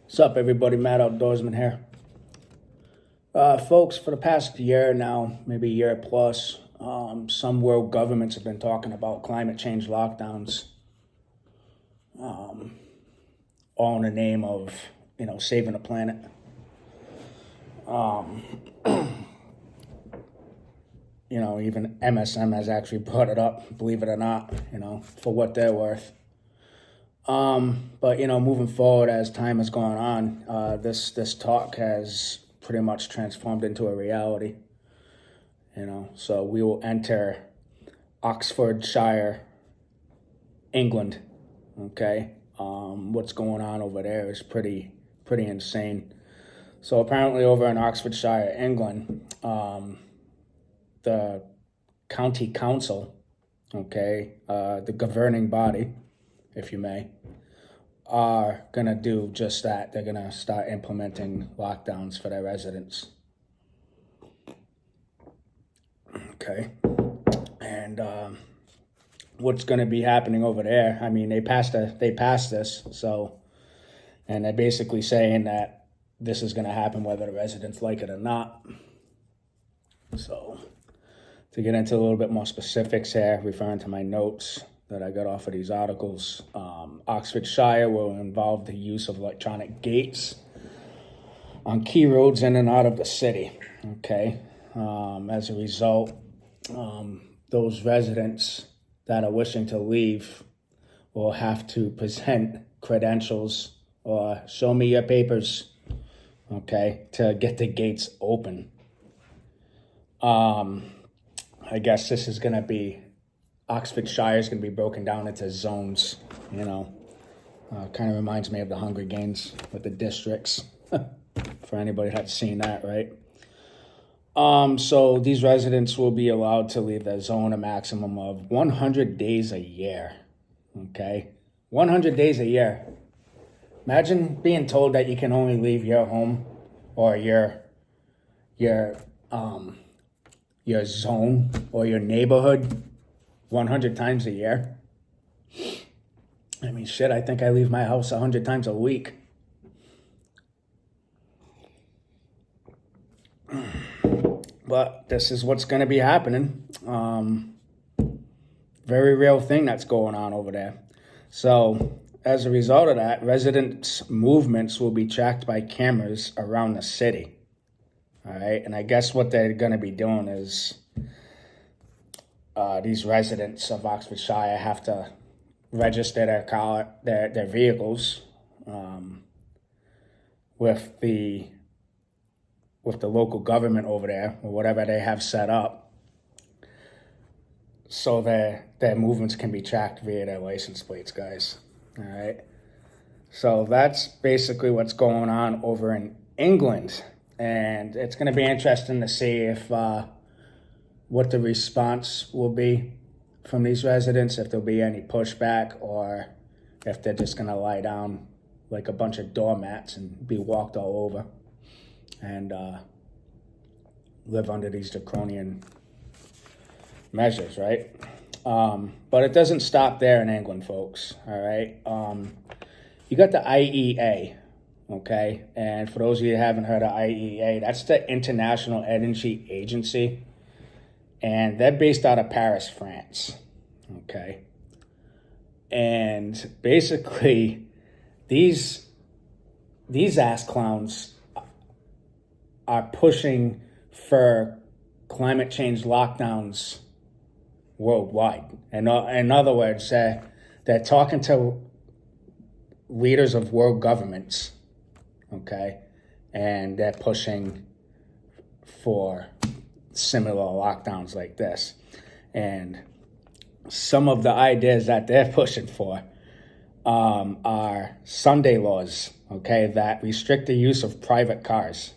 What's up, everybody? Matt Outdoorsman here. Folks, for the past year now, maybe a year plus, some world governments have been talking about climate change lockdowns, all in the name of, saving the planet. Even MSM has actually brought it up, believe it or not, for what they're worth. But moving forward as time has gone on, this talk has pretty much transformed into a reality. So we will enter Oxfordshire, England. Okay, what's going on over there is pretty insane. So apparently, over in Oxfordshire, England, the county council, the governing body, if you may, are going to do just that. They're going to start implementing lockdowns for their residents. Okay. And what's going to be happening over there? I mean, they passed this, so, and they're basically saying that this is going to happen whether the residents like it or not. So, to get into a little bit more specifics here, referring to my notes that I got off of these articles, Oxfordshire will involve the use of electronic gates on key roads in and out of the city. Okay, as a result, those residents that are wishing to leave will have to present credentials or show me your papers, to get the gates open. I guess this is going to be, Oxfordshire is going to be broken down into zones, kind of reminds me of the Hunger Games with the districts, for anybody that's seen that, right? So these residents will be allowed to leave their zone a maximum of 100 days a year, 100 days a year. Imagine being told that you can only leave your home or your zone or your neighborhood 100 times a year. I mean, shit, I think I leave my house 100 times a week. But this is what's going to be happening. Very real thing that's going on over there. So, as a result of that, residents' movements will be tracked by cameras around the city. All right, and I guess what they're going to be doing is these residents of Oxfordshire have to register their vehicles with the local government over there, or whatever they have set up, so their movements can be tracked via their license plates, guys. All right, so that's basically what's going on over in England, and it's going to be interesting to see if what the response will be from these residents, if there'll be any pushback, or if they're just going to lie down like a bunch of doormats and be walked all over and live under these draconian measures, right? But it doesn't stop there in England, folks, all right? You got the IEA, okay? And for those of you who haven't heard of IEA, that's the International Energy Agency. And they're based out of Paris, France, okay? And basically, these ass clowns are pushing for climate change lockdowns worldwide. And in other words, they're talking to leaders of world governments, okay? And they're pushing for similar lockdowns like this. And some of the ideas that they're pushing for are Sunday laws, that restrict the use of private cars.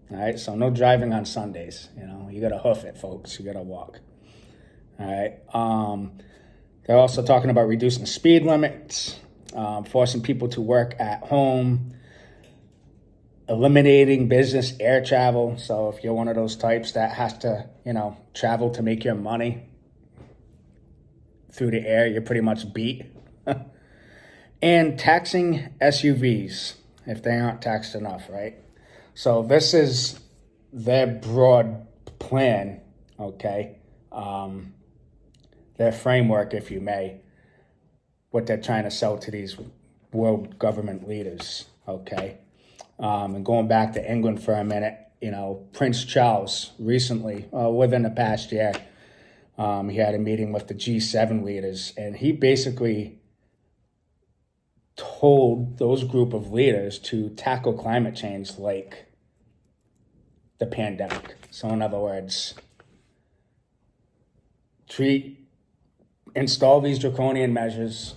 All right, so no driving on Sundays. You got to hoof it, folks. You got to walk. All right. They're also talking about reducing speed limits, forcing people to work at home, eliminating business air travel. So if you're one of those types that has to, travel to make your money through the air, you're pretty much beat. And taxing SUVs. if they aren't taxed enough, right? So this is their broad plan, okay? Their framework, if you may, what they're trying to sell to these world government leaders, okay? And going back to England for a minute, Prince Charles recently, within the past year, he had a meeting with the G7 leaders, and he basically told those group of leaders to tackle climate change like the pandemic. So in other words, install these draconian measures,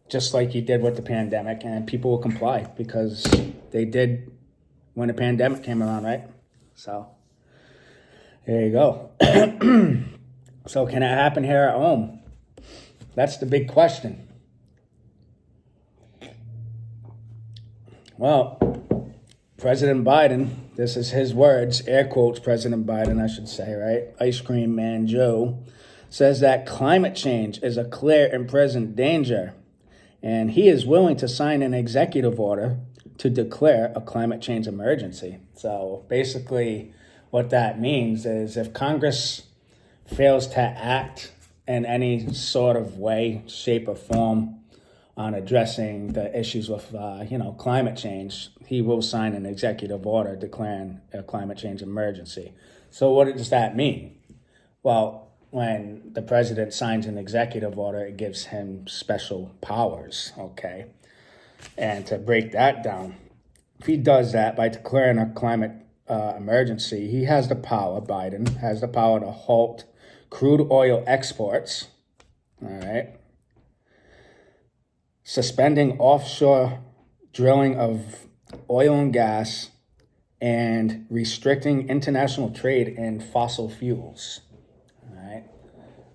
just like you did with the pandemic, and people will comply because they did when the pandemic came around, right? So there you go. So can it happen here at home? That's the big question. Well, President Biden, this is his words, air quotes, President Biden, I should say, right? Ice Cream Man Joe says that climate change is a clear and present danger, and he is willing to sign an executive order to declare a climate change emergency. So basically what that means is if Congress fails to act in any sort of way, shape, or form on addressing the issues with, climate change, he will sign an executive order declaring a climate change emergency. So what does that mean? Well, when the president signs an executive order, it gives him special powers, okay? And to break that down, if he does that by declaring a climate emergency, he has the power, Biden has the power to halt crude oil exports, all right? Suspending offshore drilling of oil and gas, and restricting international trade in fossil fuels, all right?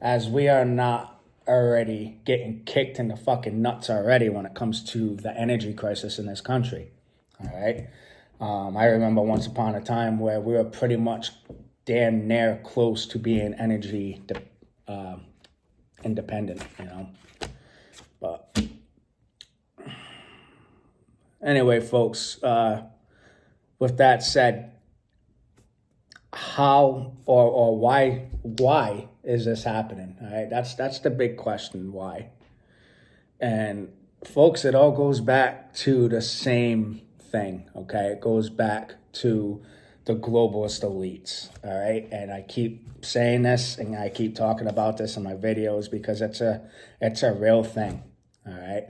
As we are not already getting kicked in the fucking nuts already when it comes to the energy crisis in this country, all right? I remember once upon a time where we were pretty much damn near close to being energy independent, But anyway, folks, with that said, how or why is this happening? All right, that's the big question, why? And folks, it all goes back to the same thing, okay? It goes back to the globalist elites, all right? And I keep saying this and I keep talking about this in my videos because it's a real thing, all right?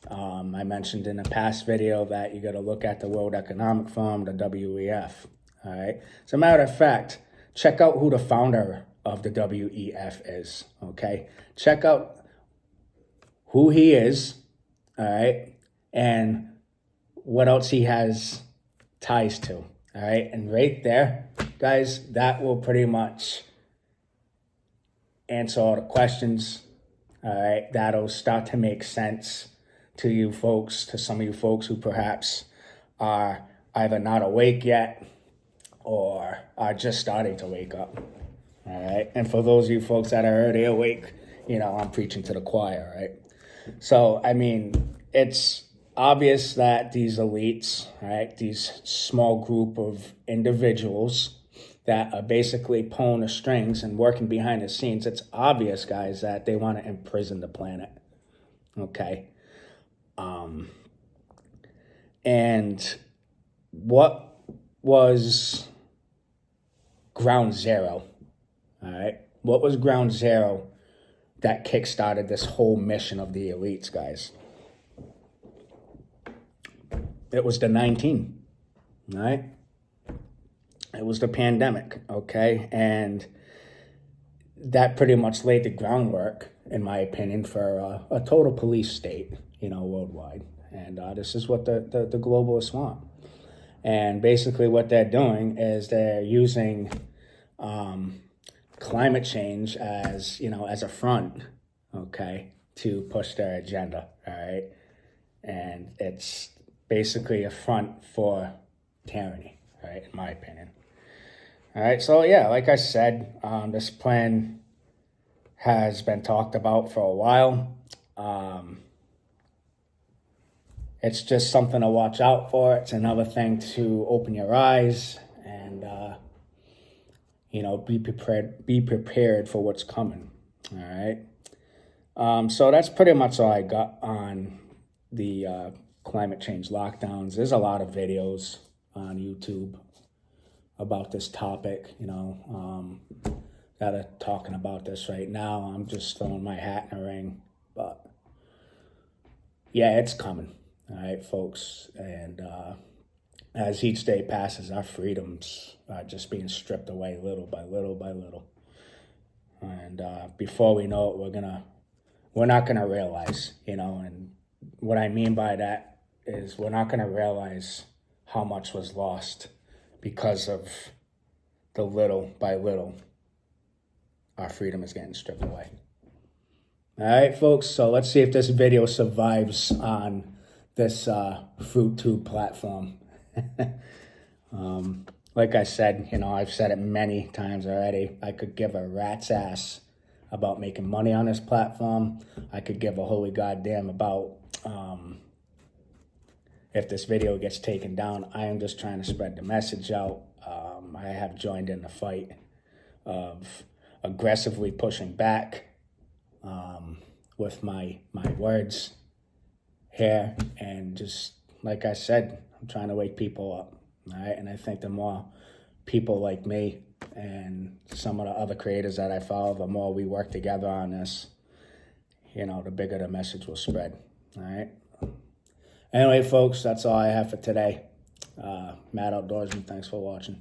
I mentioned in a past video that you got to look at the World Economic Forum, the WEF, all right? As a matter of fact, check out who the founder of the WEF is, okay? Check out who he is, all right? And what else he has ties to, all right? And right there, guys, that will pretty much answer all the questions, all right? That'll start to make sense to you folks, to some of you folks who perhaps are either not awake yet or are just starting to wake up, all right? And for those of you folks that are already awake, I'm preaching to the choir, right? So, I mean, it's obvious that these elites, right, these small group of individuals that are basically pulling the strings and working behind the scenes, it's obvious, guys, that they want to imprison the planet, okay? And what was ground zero, all right? What was ground zero that kickstarted this whole mission of the elites, guys? It was the 19, right? It was the pandemic, okay? And that pretty much laid the groundwork, in my opinion, for a total police state, worldwide. And this is what the globalists want. And basically what they're doing is they're using climate change as a front, okay, to push their agenda, all right? And it's basically a front for tyranny, right, in my opinion. All right, so yeah, like I said, this plan has been talked about for a while. it's just something to watch out for. It's another thing to open your eyes and, be prepared for what's coming. All right. So that's pretty much all I got on the climate change lockdowns. There's a lot of videos on YouTube about this topic, that are talking about this right now. I'm just throwing my hat in the ring, but yeah, it's coming. All right, folks. And as each day passes, our freedoms are just being stripped away little by little by little. And before we know it, we're not gonna realize, and what I mean by that is we're not gonna realize how much was lost because of the little by little our freedom is getting stripped away. All right, folks, so let's see if this video survives on this FruitTube platform. Like I said, I've said it many times already. I could give a rat's ass about making money on this platform. I could give a holy goddamn about if this video gets taken down. I am just trying to spread the message out. I have joined in the fight of aggressively pushing back with my words here, and just like I said, I'm trying to wake people up. All right, and I think the more people like me and some of the other creators that I follow, the more we work together on this, the bigger the message will spread. All right. Anyway, folks, that's all I have for today. Matt Outdoorsman, thanks for watching.